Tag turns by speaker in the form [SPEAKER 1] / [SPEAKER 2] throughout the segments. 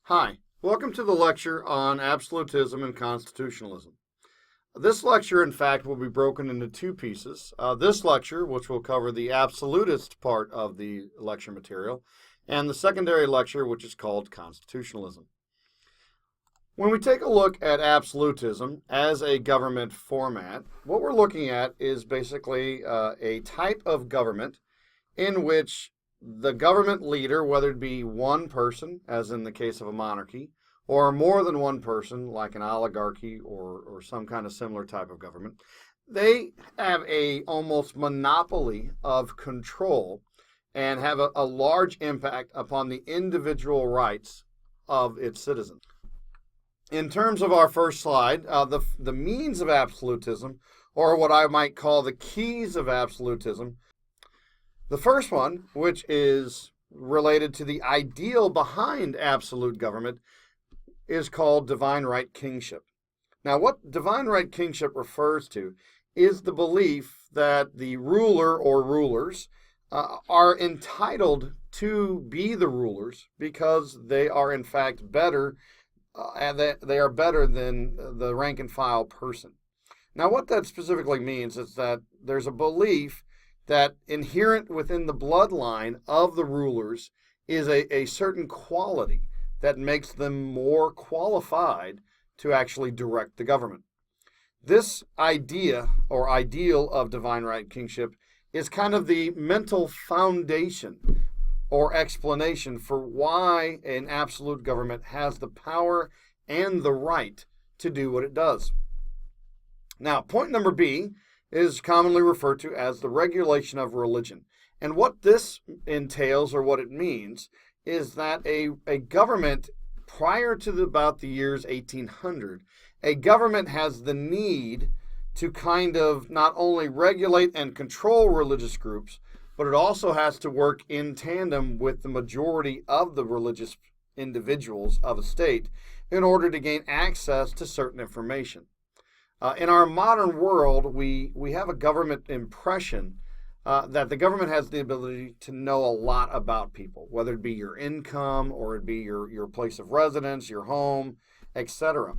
[SPEAKER 1] Hi, welcome to the lecture on Absolutism and Constitutionalism. This lecture, in fact, will be broken into two pieces. This lecture, which will cover the absolutist part of the lecture material, and the secondary lecture, which is called Constitutionalism. When we take a look at absolutism as a government format, what we're looking at is basically a type of government in which the government leader, whether it be one person, as in the case of a monarchy, or more than one person, like an oligarchy or some kind of similar type of government, they have a almost monopoly of control and have a large impact upon the individual rights of its citizens. In terms of our first slide, the means of absolutism, or what I might call the keys of absolutism. The first one, which is related to the ideal behind absolute government, is called divine right kingship. Now, what divine right kingship refers to is the belief that the ruler or rulers are entitled to be the rulers because they are in fact better, and they are better than the rank and file person. Now, what that specifically means is that there's a belief that inherent within the bloodline of the rulers is a certain quality that makes them more qualified to actually direct the government. This idea or ideal of divine right kingship is kind of the mental foundation or explanation for why an absolute government has the power and the right to do what it does. Now, point number B is commonly referred to as the regulation of religion. And what this entails, or what it means, is that a government prior to about the years 1800, a government has the need to kind of not only regulate and control religious groups, but it also has to work in tandem with the majority of the religious individuals of a state in order to gain access to certain information. In our modern world, we have a government impression that the government has the ability to know a lot about people, whether it be your income or it be your place of residence, your home, etc.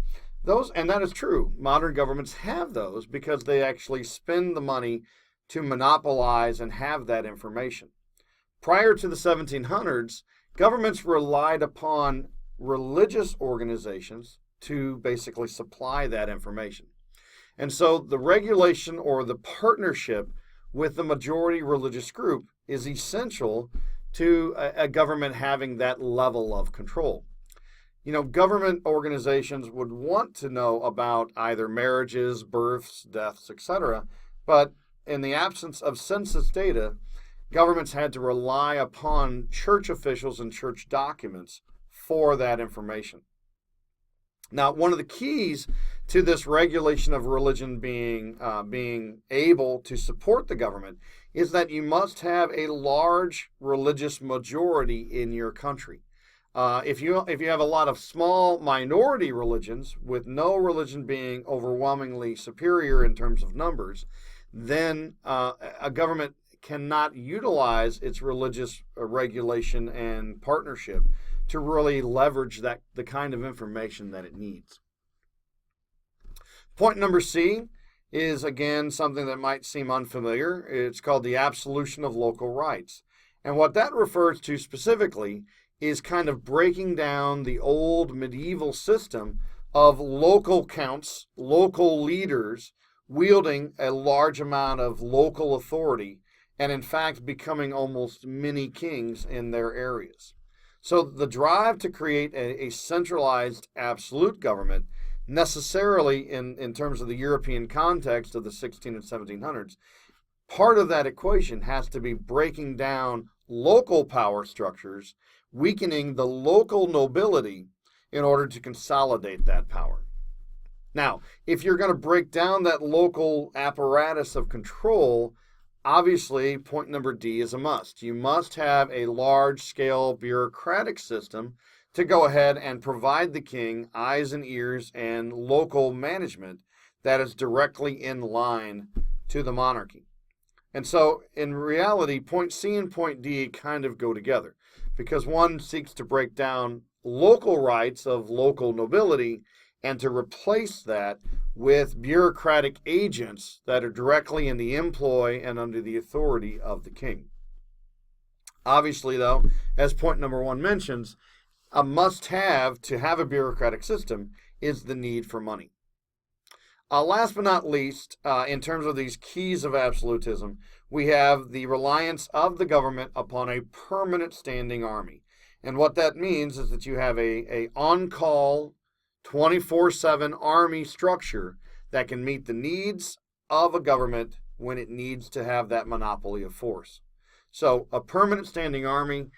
[SPEAKER 1] And that is true. Modern governments have those because they actually spend the money to monopolize and have that information. Prior to the 1700s, governments relied upon religious organizations to basically supply that information. And so the regulation or the partnership with the majority religious group is essential to a government having that level of control. Government organizations would want to know about either marriages, births, deaths, etc. But in the absence of census data, governments had to rely upon church officials and church documents for that information. Now, one of the keys to this regulation of religion being able to support the government is that you must have a large religious majority in your country. If you have a lot of small minority religions with no religion being overwhelmingly superior in terms of numbers, then a government cannot utilize its religious regulation and partnership to really leverage the kind of information that it needs. Point number C is, again, something that might seem unfamiliar. It's called the absolution of local rights. And what that refers to specifically is kind of breaking down the old medieval system of local counts, local leaders wielding a large amount of local authority and in fact becoming almost mini kings in their areas. So the drive to create a centralized absolute government necessarily in terms of the European context of the 16 and 1700s, part of that equation has to be breaking down local power structures, weakening the local nobility in order to consolidate that power. Now, if you're going to break down that local apparatus of control, obviously, point number D is a must. You must have a large-scale bureaucratic system to go ahead and provide the king eyes and ears and local management that is directly in line to the monarchy. And so, in reality, point C and point D kind of go together because one seeks to break down local rights of local nobility and to replace that with bureaucratic agents that are directly in the employ and under the authority of the king. Obviously, though, as point number 1 mentions, a must-have to have a bureaucratic system is the need for money. Last but not least, in terms of these keys of absolutism, we have the reliance of the government upon a permanent standing army. And what that means is that you have a on-call, 24/7 army structure that can meet the needs of a government when it needs to have that monopoly of force. So a permanent standing army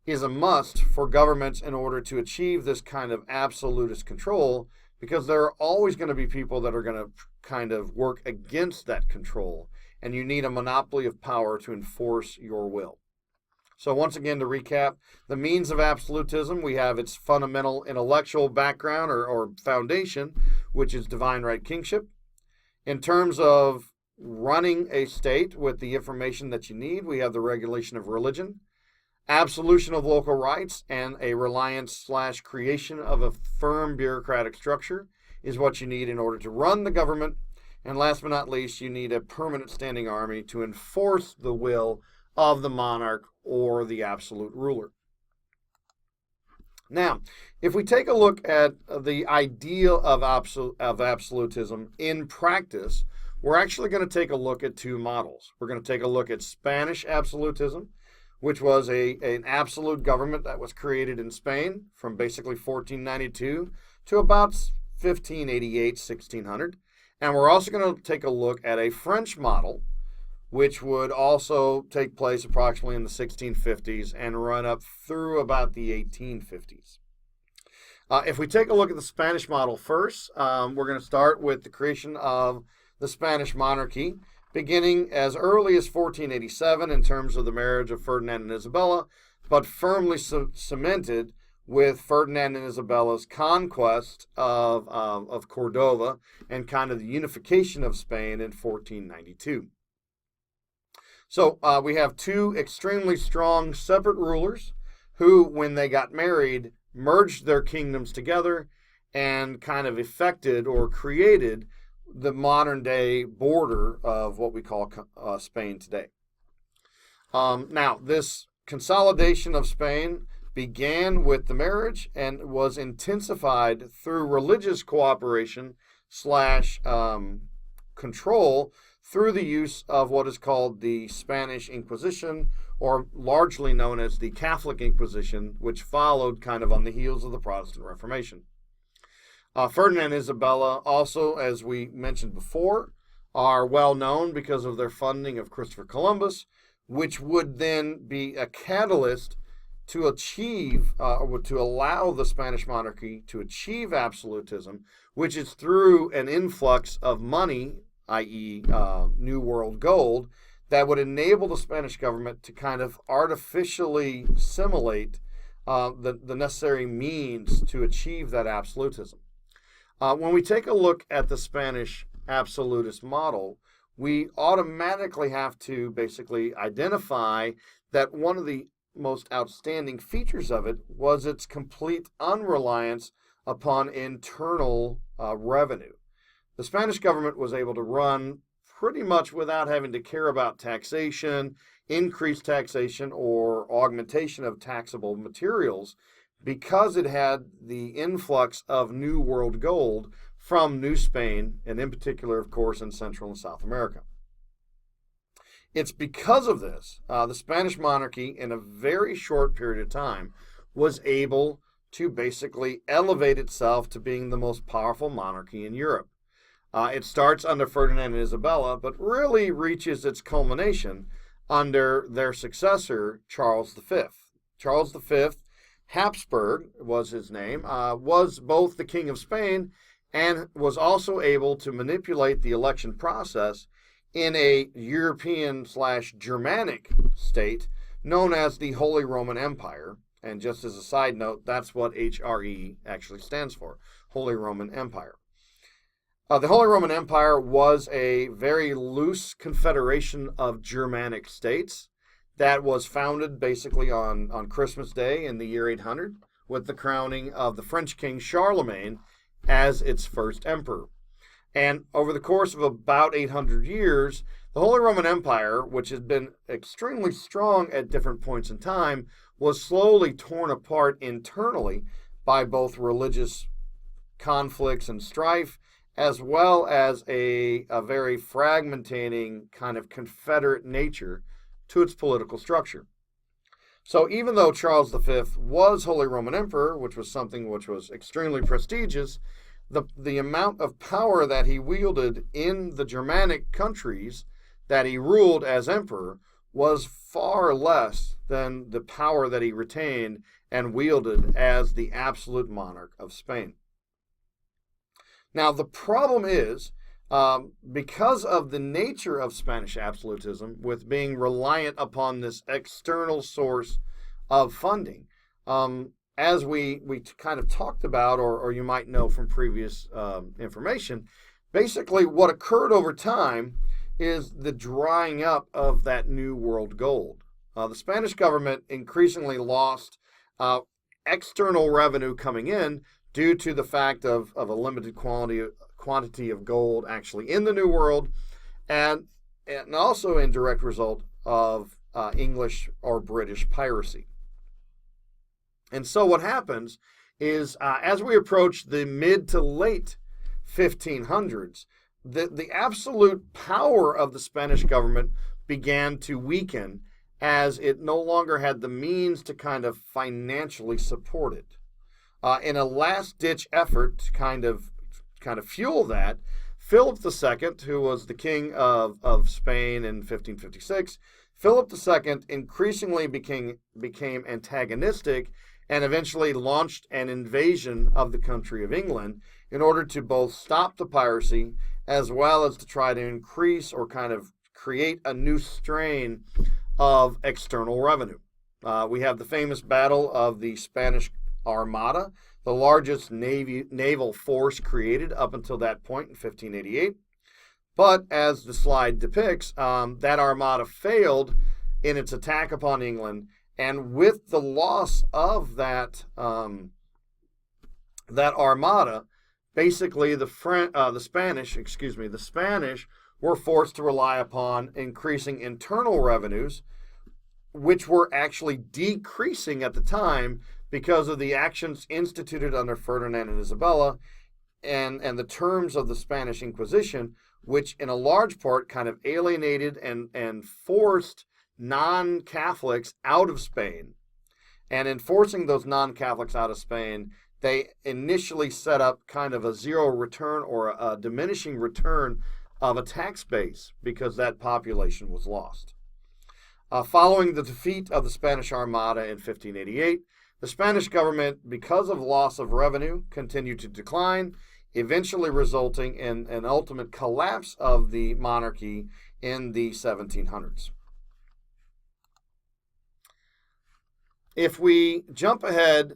[SPEAKER 1] is a must for governments in order to achieve this kind of absolutist control, because there are always going to be people that are going to kind of work against that control, and you need a monopoly of power to enforce your will. So once again, to recap, the means of absolutism, we have its fundamental intellectual background or foundation, which is divine right kingship. In terms of running a state with the information that you need, we have the regulation of religion, absolution of local rights, and a reliance/creation of a firm bureaucratic structure is what you need in order to run the government. And last but not least, you need a permanent standing army to enforce the will of the monarch or the absolute ruler. Now, if we take a look at the ideal of absolutism in practice, we're actually going to take a look at 2 models. We're going to take a look at Spanish absolutism, which was an absolute government that was created in Spain from basically 1492 to about 1588, 1600. And we're also going to take a look at a French model, which would also take place approximately in the 1650s and run up through about the 1850s. If we take a look at the Spanish model first, we're going to start with the creation of the Spanish monarchy, beginning as early as 1487 in terms of the marriage of Ferdinand and Isabella, but firmly cemented with Ferdinand and Isabella's conquest of Cordova and kind of the unification of Spain in 1492. So we have 2 extremely strong separate rulers who, when they got married, merged their kingdoms together and kind of effected or created the modern day border of what we call Spain today. Now, this consolidation of Spain began with the marriage and was intensified through religious cooperation / control through the use of what is called the Spanish Inquisition, or largely known as the Catholic Inquisition, which followed kind of on the heels of the Protestant Reformation. Ferdinand and Isabella also, as we mentioned before, are well known because of their funding of Christopher Columbus, which would then be a catalyst to achieve, or to allow the Spanish monarchy to achieve absolutism, which is through an influx of money, i.e. New World gold, that would enable the Spanish government to kind of artificially simulate the necessary means to achieve that absolutism. When we take a look at the Spanish absolutist model, we automatically have to basically identify that one of the most outstanding features of it was its complete unreliance upon internal revenue. The Spanish government was able to run pretty much without having to care about taxation, increased taxation, or augmentation of taxable materials, because it had the influx of New World gold from New Spain, and in particular, of course, in Central and South America. It's because of this, the Spanish monarchy, in a very short period of time, was able to basically elevate itself to being the most powerful monarchy in Europe. It starts under Ferdinand and Isabella, but really reaches its culmination under their successor, Charles V. Charles V, Habsburg was his name, was both the King of Spain and was also able to manipulate the election process in a European/Germanic state known as the Holy Roman Empire. And just as a side note, that's what HRE actually stands for, Holy Roman Empire. The Holy Roman Empire was a very loose confederation of Germanic states that was founded basically on Christmas Day in the year 800, with the crowning of the French king Charlemagne as its first emperor. And over the course of about 800 years, the Holy Roman Empire, which had been extremely strong at different points in time, was slowly torn apart internally by both religious conflicts and strife, as well as a very fragmentating kind of confederate nature to its political structure. So even though Charles V was Holy Roman Emperor, which was something which was extremely prestigious, the amount of power that he wielded in the Germanic countries that he ruled as emperor was far less than the power that he retained and wielded as the absolute monarch of Spain. Now, the problem is, because of the nature of Spanish absolutism, with being reliant upon this external source of funding, as we kind of talked about, or you might know from previous information, basically what occurred over time is the drying up of that New World gold. The Spanish government increasingly lost external revenue coming in due to the fact of a limited quantity of gold actually in the New World, and also in direct result of English or British piracy. And so what happens is, as we approach the mid to late 1500s, the absolute power of the Spanish government began to weaken as it no longer had the means to kind of financially support it. In a last-ditch effort to kind of fuel that, Philip II, who was the king of Spain in 1556, Philip II increasingly became antagonistic and eventually launched an invasion of the country of England in order to both stop the piracy as well as to try to increase or kind of create a new strain of external revenue. We have the famous battle of the Spanish Armada, the largest naval force created up until that point in 1588. But as the slide depicts, that armada failed in its attack upon England, and with the loss of that armada, basically the Spanish were forced to rely upon increasing internal revenues, which were actually decreasing at the time because of the actions instituted under Ferdinand and Isabella and the terms of the Spanish Inquisition, which in a large part kind of alienated and forced non-Catholics out of Spain. And in forcing those non-Catholics out of Spain, they initially set up kind of a zero return or a diminishing return of a tax base because that population was lost. Following the defeat of the Spanish Armada in 1588, the Spanish government, because of loss of revenue, continued to decline, eventually resulting in an ultimate collapse of the monarchy in the 1700s. If we jump ahead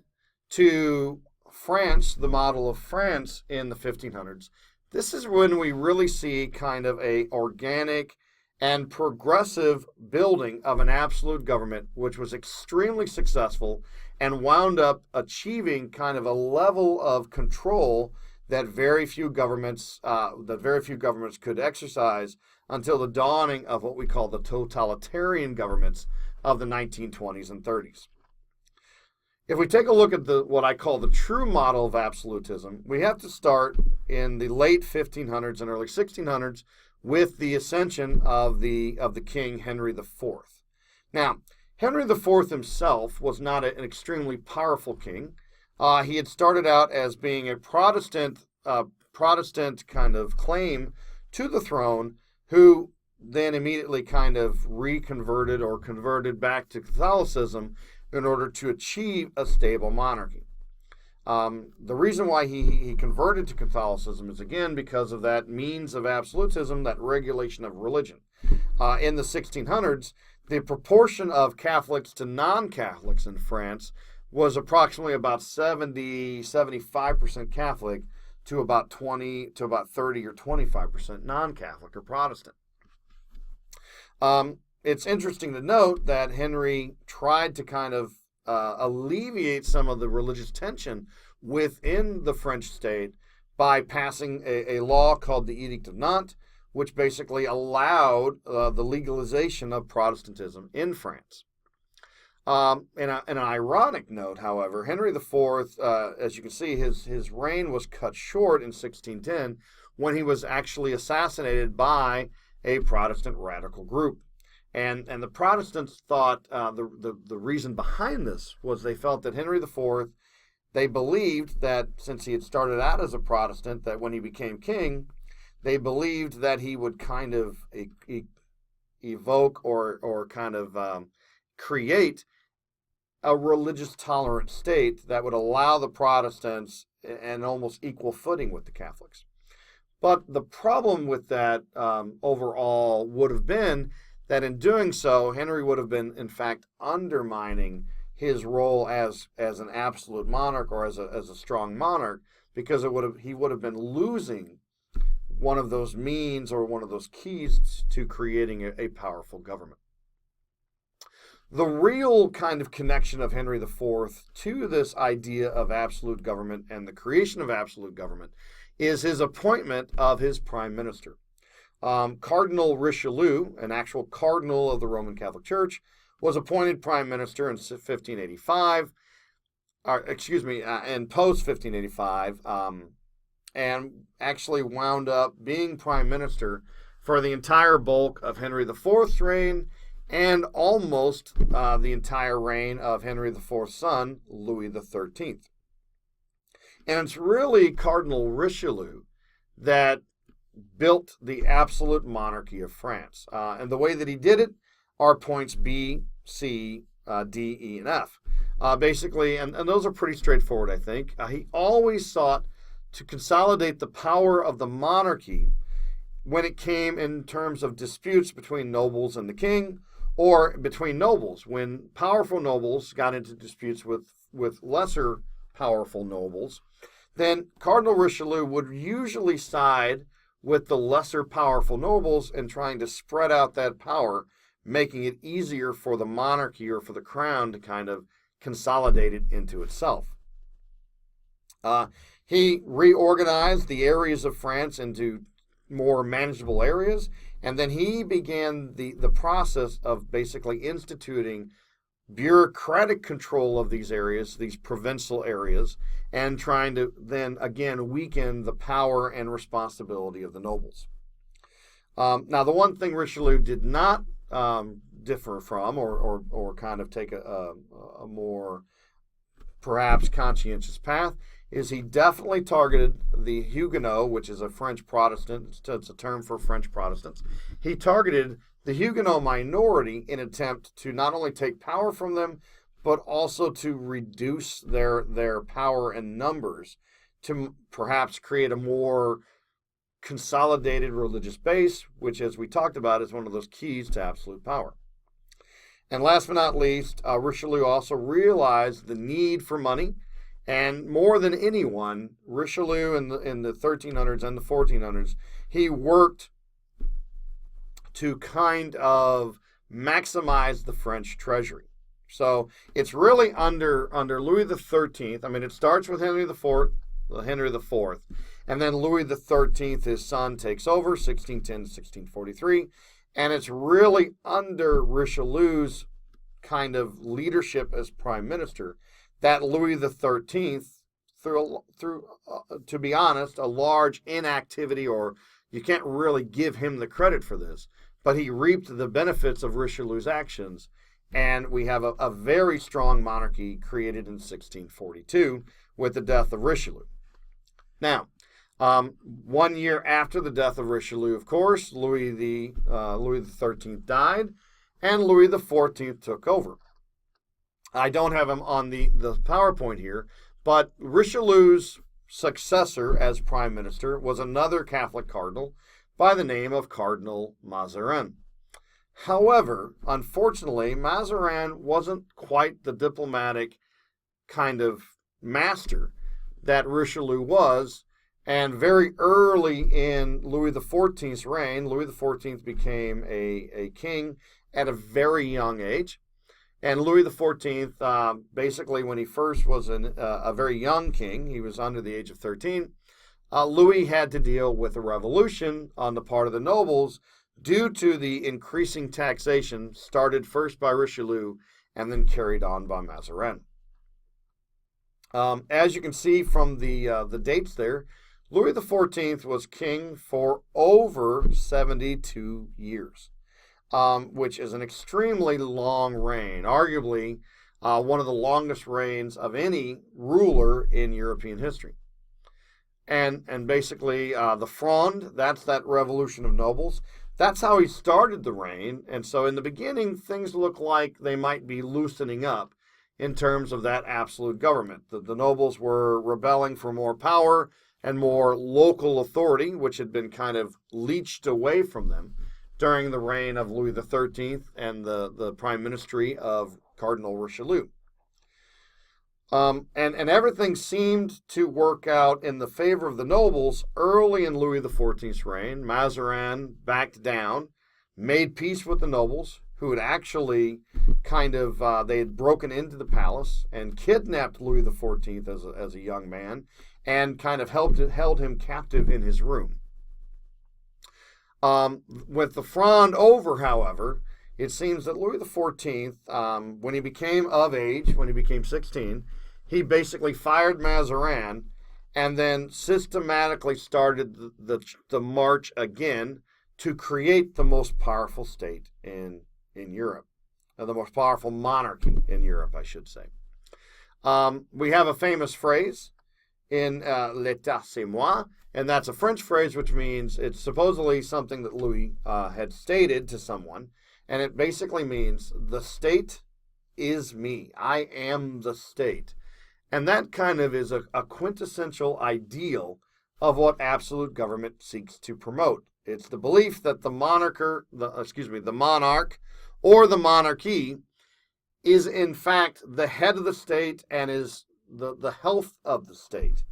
[SPEAKER 1] to France, the model of France in the 1500s, this is when we really see kind of a organic and progressive building of an absolute government, which was extremely successful and wound up achieving kind of a level of control that very few governments could exercise until the dawning of what we call the totalitarian governments of the 1920s and 30s. If we take a look at what I call the true model of absolutism, we have to start in the late 1500s and early 1600s with the ascension of the king Henry IV. Now, Henry IV himself was not an extremely powerful king. He had started out as being a Protestant kind of claim to the throne, who then immediately kind of reconverted or converted back to Catholicism in order to achieve a stable monarchy. The reason why he converted to Catholicism is, again, because of that means of absolutism, that regulation of religion. In the 1600s, the proportion of Catholics to non-Catholics in France was approximately about 75% Catholic to about 30 or 25% non-Catholic or Protestant. It's interesting to note that Henry tried to kind of alleviate some of the religious tension within the French state by passing a law called the Edict of Nantes, which basically allowed the legalization of Protestantism in France. In an ironic note, however, Henry IV, as you can see, his reign was cut short in 1610 when he was actually assassinated by a Protestant radical group. And the Protestants thought the reason behind this was they felt that Henry IV, they believed that since he had started out as a Protestant, that when he became king, they believed that he would kind of evoke or kind of create a religious tolerant state that would allow the Protestants an almost equal footing with the Catholics. But the problem with that overall would have been that in doing so, Henry would have been, in fact, undermining his role as an absolute monarch or as a strong monarch, because he would have been losing one of those means or one of those keys to creating a powerful government. The real kind of connection of Henry IV to this idea of absolute government and the creation of absolute government is his appointment of his prime minister. Cardinal Richelieu, an actual cardinal of the Roman Catholic Church, was appointed prime minister in 1585, in post-1585, and actually wound up being prime minister for the entire bulk of Henry IV's reign and almost the entire reign of Henry IV's son, Louis XIII. And it's really Cardinal Richelieu that built the absolute monarchy of France. And the way that he did it are points B, C, D, E, and F. Basically, and those are pretty straightforward, I think. He always sought to consolidate the power of the monarchy when it came in terms of disputes between nobles and the king, or between nobles. When powerful nobles got into disputes with lesser powerful nobles, then Cardinal Richelieu would usually side with the lesser powerful nobles in trying to spread out that power, making it easier for the monarchy or for the crown to kind of consolidate it into itself. He reorganized the areas of France into more manageable areas, and then he began the process of basically instituting bureaucratic control of these areas, these provincial areas, and trying to then again weaken the power and responsibility of the nobles. Now, the one thing Richelieu did not differ from, or kind of take a more perhaps conscientious path, is he definitely targeted the Huguenot, which is a French Protestant. It's a term for French Protestants. He targeted the Huguenot minority in an attempt to not only take power from them, but also to reduce their power and numbers to perhaps create a more consolidated religious base, which, as we talked about, is one of those keys to absolute power. And last but not least, Richelieu also realized the need for money. And more than anyone, Richelieu in the 1300s and the 1400s, he worked to kind of maximize the French treasury. So it's really under Louis XIII. I mean, it starts with Henry IV, and then Louis XIII, his son, takes over 1610 to 1643, and it's really under Richelieu's kind of leadership as prime minister that Louis XIII, through to be honest, a large inactivity, or you can't really give him the credit for this, but he reaped the benefits of Richelieu's actions, and we have a very strong monarchy created in 1642 with the death of Richelieu. Now, 1 year after the death of Richelieu, of course, Louis XIII died, and Louis XIV took over. I don't have him on the PowerPoint here, but Richelieu's successor as prime minister was another Catholic cardinal by the name of Cardinal Mazarin. However, unfortunately, Mazarin wasn't quite the diplomatic kind of master that Richelieu was, and very early in Louis XIV's reign, Louis XIV became a king at a very young age. And Louis XIV, basically, when he first was a very young king, he was under the age of 13, Louis had to deal with a revolution on the part of the nobles due to the increasing taxation started first by Richelieu and then carried on by Mazarin. As you can see from the dates there, Louis XIV was king for over 72 years, which is an extremely long reign, arguably one of the longest reigns of any ruler in European history. And basically, the Fronde, that's that revolution of nobles. That's how he started the reign. And so in the beginning, things look like they might be loosening up in terms of that absolute government. The nobles were rebelling for more power and more local authority, which had been kind of leached away from them during the reign of Louis XIII and the prime ministry of Cardinal Richelieu. And everything seemed to work out in the favor of the nobles early in Louis XIV's reign. Mazarin backed down, made peace with the nobles, who had actually they had broken into the palace and kidnapped Louis XIV as a young man and kind of held him captive in his room. With the Fronde over, however, it seems that Louis XIV, when he became of age, when he became 16, he basically fired Mazarin and then systematically started the march again to create the most powerful state in Europe, the most powerful monarchy in Europe, I should say. We have a famous phrase in L'État c'est moi, and that's a French phrase which means it's supposedly something that Louis had stated to someone, and it basically means the state is me. I am the state. And that kind of is a quintessential ideal of what absolute government seeks to promote. It's the belief that the monarch or the monarchy is in fact the head of the state and is the health of the state.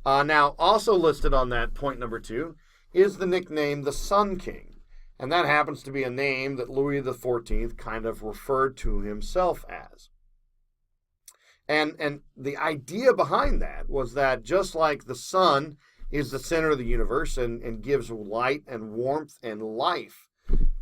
[SPEAKER 1] Now, also listed on that point number 2 is the nickname the Sun King. And that happens to be a name that Louis XIV kind of referred to himself as. And the idea behind that was that just like the sun is the center of the universe and gives light and warmth and life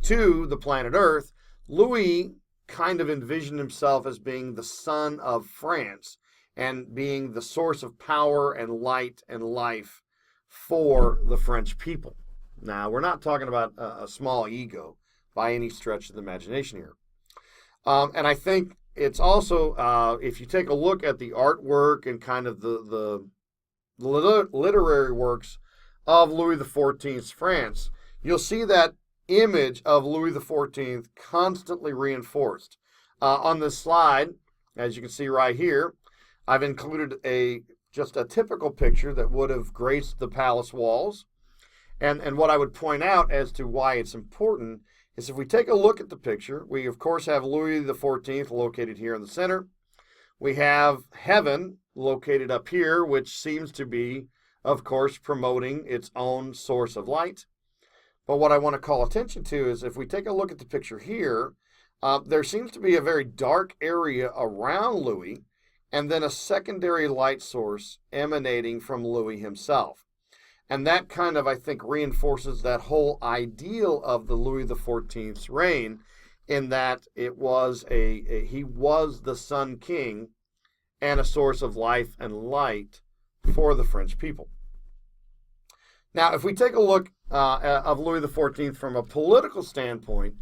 [SPEAKER 1] to the planet Earth, Louis kind of envisioned himself as being the sun of France and being the source of power and light and life for the French people. Now, we're not talking about a small ego by any stretch of the imagination here. And I think it's also, if you take a look at the artwork and kind of the literary works of Louis XIV's France, you'll see that image of Louis XIV constantly reinforced. On this slide, as you can see right here, I've included just a typical picture that would have graced the palace walls. And what I would point out as to why it's important is if we take a look at the picture, we of course have Louis XIV located here in the center. We have heaven located up here, which seems to be, of course, promoting its own source of light. But what I want to call attention to is if we take a look at the picture here, there seems to be a very dark area around Louis and then a secondary light source emanating from Louis himself. And that kind of, I think, reinforces that whole ideal of the Louis XIV's reign in that it was he was the Sun King and a source of life and light for the French people. Now, if we take a look of Louis XIV from a political standpoint,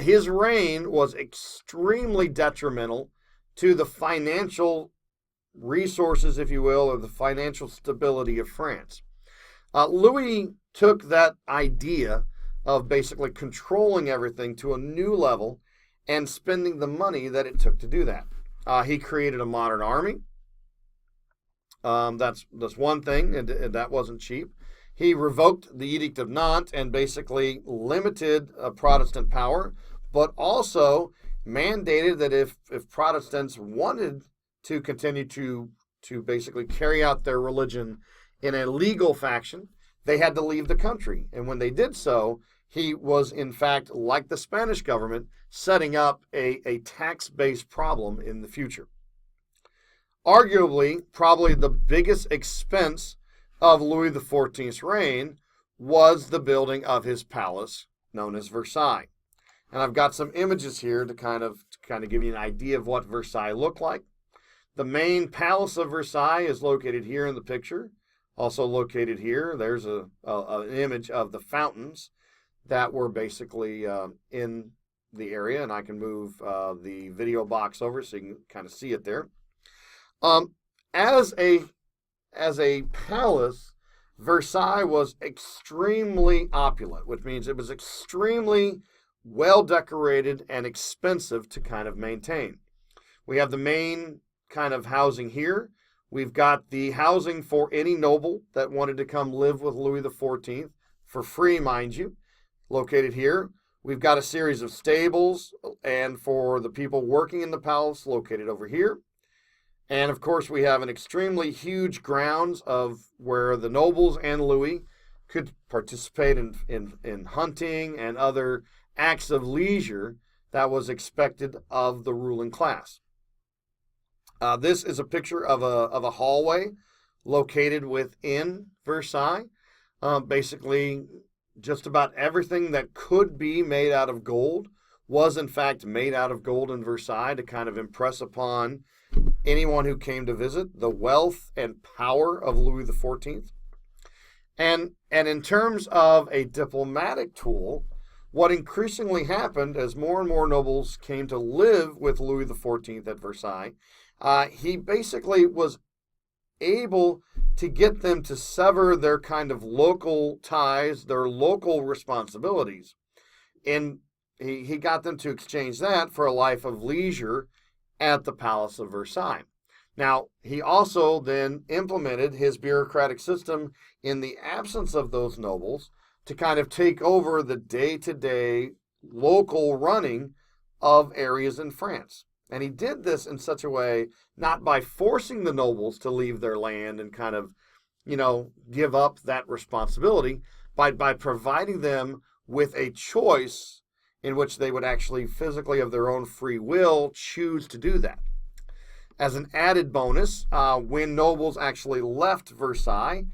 [SPEAKER 1] his reign was extremely detrimental to the financial resources, if you will, or the financial stability of France. Louis took that idea of basically controlling everything to a new level and spending the money that it took to do that. He created a modern army. That's one thing, and that wasn't cheap. He revoked the Edict of Nantes and basically limited Protestant power, but also mandated that if Protestants wanted to continue to basically carry out their religion in a legal fashion, they had to leave the country. And when they did so, he was, in fact, like the Spanish government, setting up a tax-based problem in the future. Arguably, probably the biggest expense of Louis XIV's reign was the building of his palace, known as Versailles. And I've got some images here to kind of give you an idea of what Versailles looked like. The main palace of Versailles is located here in the picture. Also located here, there's an image of the fountains that were basically in the area, and I can move the video box over so you can kind of see it there. As a palace, Versailles was extremely opulent, which means it was extremely well decorated and expensive to kind of maintain. We have the main kind of housing here. We've got the housing for any noble that wanted to come live with Louis XIV for free, mind you, located here. We've got a series of stables and for the people working in the palace located over here. And of course, we have an extremely huge grounds of where the nobles and Louis could participate in hunting and other acts of leisure that was expected of the ruling class. This is a picture of a hallway located within Versailles. Basically, just about everything that could be made out of gold was in fact made out of gold in Versailles to kind of impress upon anyone who came to visit the wealth and power of Louis XIV. And in terms of a diplomatic tool, what increasingly happened as more and more nobles came to live with Louis XIV at Versailles, he basically was able to get them to sever their kind of local ties, their local responsibilities. And he got them to exchange that for a life of leisure at the Palace of Versailles. Now, he also then implemented his bureaucratic system in the absence of those nobles to kind of take over the day-to-day local running of areas in France. And he did this in such a way, not by forcing the nobles to leave their land and kind of, give up that responsibility, but by providing them with a choice in which they would actually physically, of their own free will, choose to do that. As an added bonus, when nobles actually left Versailles,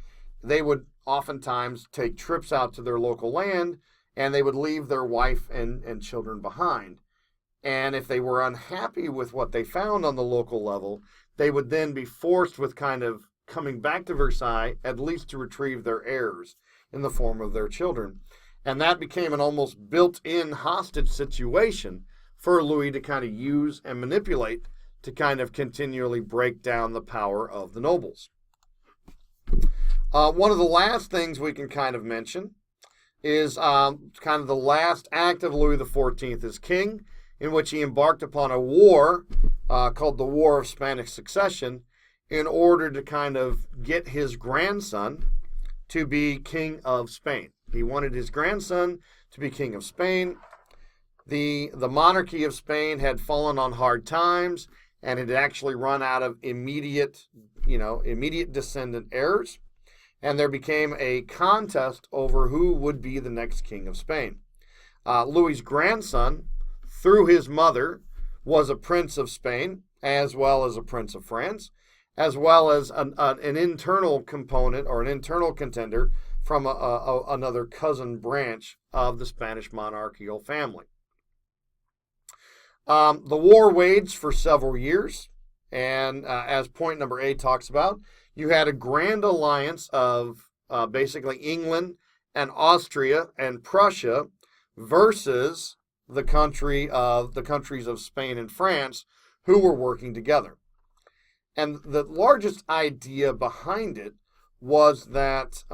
[SPEAKER 1] they would oftentimes take trips out to their local land, and they would leave their wife and children behind. And if they were unhappy with what they found on the local level, they would then be forced with kind of coming back to Versailles, at least to retrieve their heirs in the form of their children. And that became an almost built-in hostage situation for Louis to kind of use and manipulate to kind of continually break down the power of the nobles. One of the last things we can kind of mention is kind of the last act of Louis XIV as king, in which he embarked upon a war called the War of Spanish Succession in order to kind of get his grandson to be king of Spain. He wanted his grandson to be king of Spain. The monarchy of Spain had fallen on hard times and had actually run out of immediate descendant heirs. And there became a contest over who would be the next king of Spain. Louis's grandson, through his mother, was a prince of Spain, as well as a prince of France, as well as an internal component or an internal contender from another cousin branch of the Spanish monarchical family. The war waged for several years, and as point number 8 talks about, you had a grand alliance of basically England and Austria and Prussia versus the countries of Spain and France, who were working together. And the largest idea behind it was that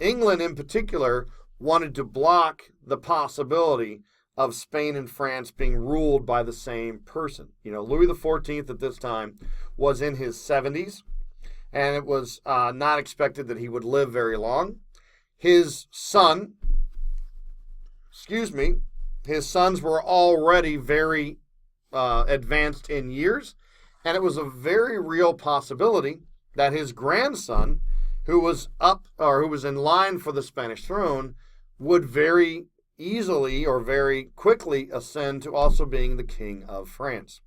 [SPEAKER 1] England in particular wanted to block the possibility of Spain and France being ruled by the same person. Louis XIV at this time was in his 70s, and it was not expected that he would live very long. His sons were already very advanced in years, and it was a very real possibility that his grandson, who was in line for the Spanish throne, would very easily or very quickly ascend to also being the king of France.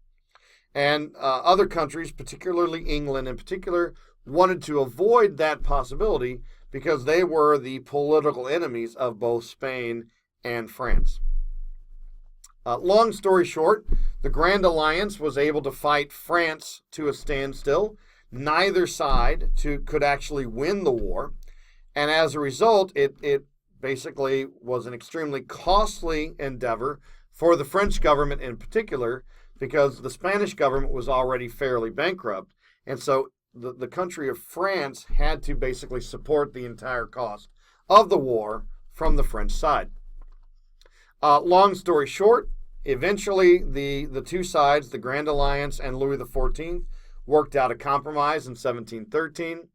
[SPEAKER 1] And other countries, particularly England in particular, wanted to avoid that possibility because they were the political enemies of both Spain and France. Long story short, the Grand Alliance was able to fight France to a standstill. Neither side could actually win the war. And as a result, it basically was an extremely costly endeavor for the French government in particular, because the Spanish government was already fairly bankrupt. And so the country of France had to basically support the entire cost of the war from the French side. Long story short, eventually the two sides, the Grand Alliance and Louis XIV, worked out a compromise in 1713.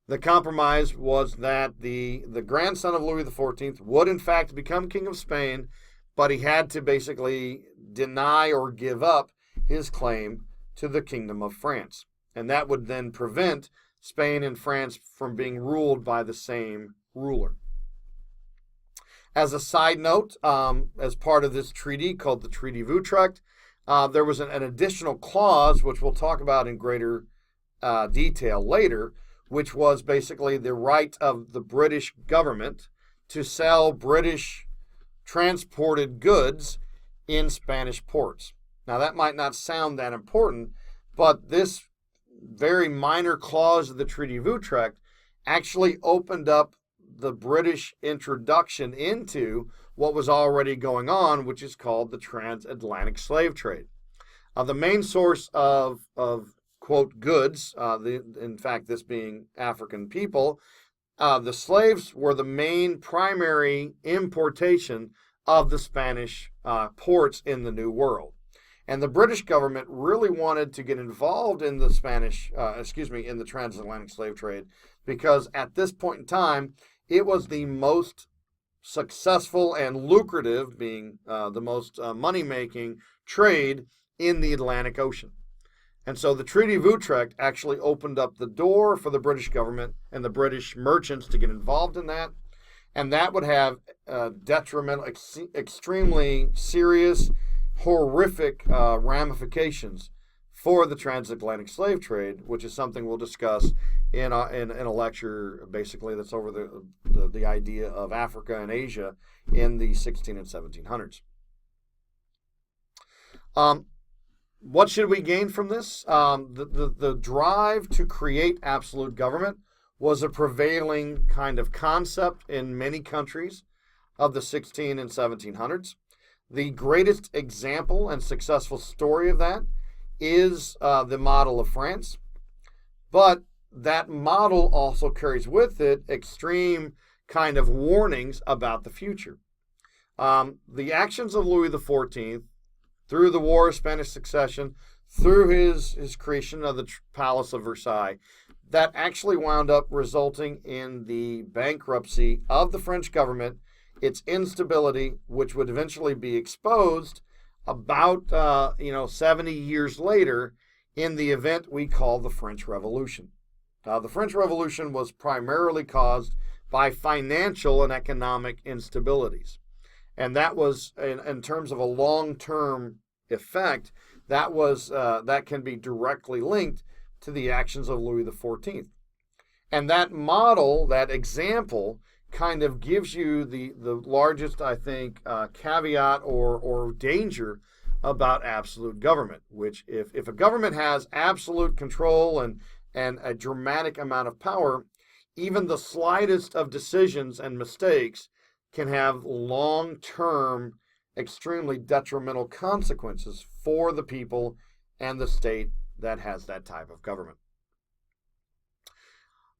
[SPEAKER 1] The compromise was that the grandson of Louis XIV would in fact become King of Spain, but he had to basically deny or give up his claim to the Kingdom of France. And that would then prevent Spain and France from being ruled by the same ruler. As a side note, as part of this treaty called the Treaty of Utrecht, there was an additional clause, which we'll talk about in greater detail later, which was basically the right of the British government to sell British transported goods in Spanish ports. Now, that might not sound that important, but this very minor clause of the Treaty of Utrecht actually opened up the British introduction into what was already going on, which is called the transatlantic slave trade. The main source of quote, goods, in fact, this being African people, the slaves were the main primary importation of the Spanish ports in the New World. And the British government really wanted to get involved in the in the transatlantic slave trade, because at this point in time, it was the most successful and lucrative, being the most money-making trade in the Atlantic Ocean. And so the Treaty of Utrecht actually opened up the door for the British government and the British merchants to get involved in that. And that would have detrimental, extremely serious, horrific ramifications for the transatlantic slave trade, which is something we'll discuss in a lecture, basically, that's over the idea of Africa and Asia in the 16 and 1700s. What should we gain from this? The drive to create absolute government was a prevailing kind of concept in many countries of the 16 and 1700s. The greatest example and successful story of that is the model of France. But that model also carries with it extreme kind of warnings about the future. The actions of Louis XIV, through the War of Spanish Succession, through his creation of the Palace of Versailles, that actually wound up resulting in the bankruptcy of the French government, its instability, which would eventually be exposed about 70 years later in the event we call the French Revolution. The French Revolution was primarily caused by financial and economic instabilities. And that was, in terms of a long-term effect, that can be directly linked to the actions of Louis XIV. And that model, that example, kind of gives you the largest, I think, caveat or danger about absolute government, which if a government has absolute control and a dramatic amount of power, even the slightest of decisions and mistakes can have long-term, extremely detrimental consequences for the people and the state that has that type of government.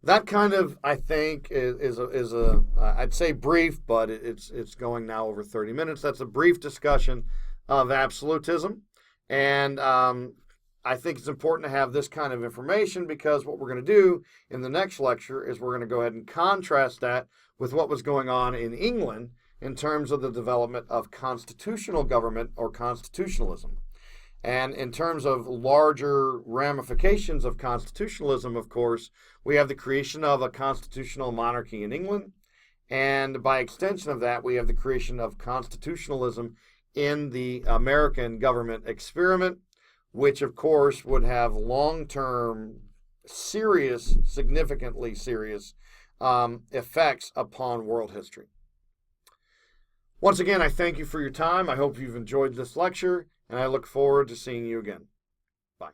[SPEAKER 1] That kind of, I think, is a I'd say brief, but it's going now over 30 minutes. That's a brief discussion of absolutism, and I think it's important to have this kind of information, because what we're going to do in the next lecture is we're going to go ahead and contrast that with what was going on in England in terms of the development of constitutional government or constitutionalism. And in terms of larger ramifications of constitutionalism, of course, we have the creation of a constitutional monarchy in England And by extension of that, we have the creation of constitutionalism in the American government experiment, which of course would have long-term, serious, significantly serious effects upon world history. Once again, I thank you for your time. I hope you've enjoyed this lecture, and I look forward to seeing you again. Bye.